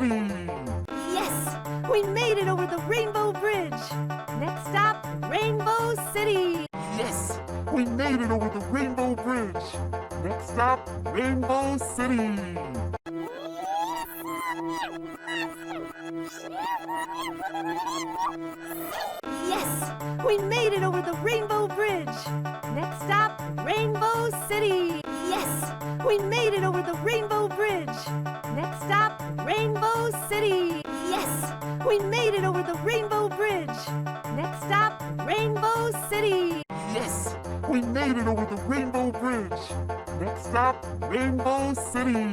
City. Yes! We made it over the Rainbow Bridge! Next stop, Rainbow City! Yes, we made it over the Rainbow Bridge. Next stop, Rainbow City. Yes! We made it over the Rainbow Bridge! Next stop, Rainbow City! Yes! We made it over the Rainbow Bridge! Next stop, Rainbow City! Yes! We made it over the Rainbow Bridge! Next stop, Rainbow City! Yes, we made it over the Rainbow Bridge. Next stop, Rainbow City.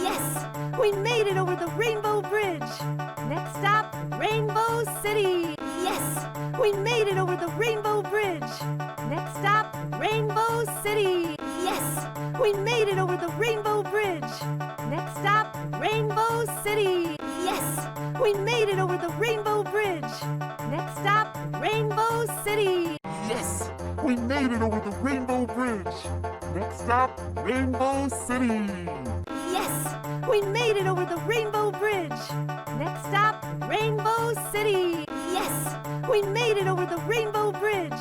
Yes! We made it over the Rainbow Bridge! Next stop, Rainbow City! Yes! We made it over the Rainbow Bridge! Next stop, Rainbow City! Yes! We made it over the Rainbow Bridge! Next stop, Rainbow City! Yes! We made it over the Rainbow Bridge! Next stop, Rainbow City! Yes, we made it over the Rainbow Bridge. Next stop, Rainbow City. Yes! We made it over the Rainbow Bridge! Next stop, Rainbow City! Yes! We made it over the Rainbow Bridge!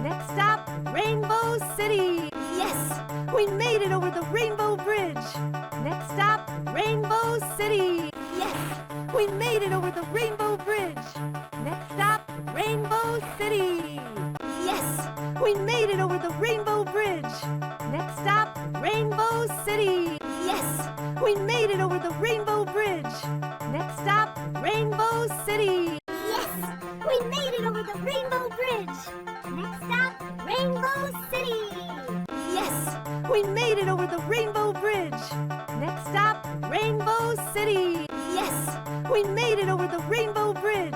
Next stop, Rainbow City! Yes! We made it over the Rainbow Bridge! Next stop, Rainbow City! Yes! We made it over the Rainbow Bridge! Next stop, Rainbow City! Yes! We made it over the Rainbow Bridge! Next stop, Rainbow City! Yes! We made it over the Rainbow Bridge! Next stop, Rainbow City! Yes! We made it over the Rainbow Bridge! Next stop, Rainbow City! Yes! We made it over the Rainbow Bridge! Next stop, Rainbow City! Yes! We made it over the Rainbow Bridge!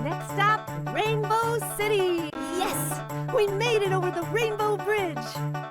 Next stop, Rainbow City! Yes! We made it over the Rainbow Bridge!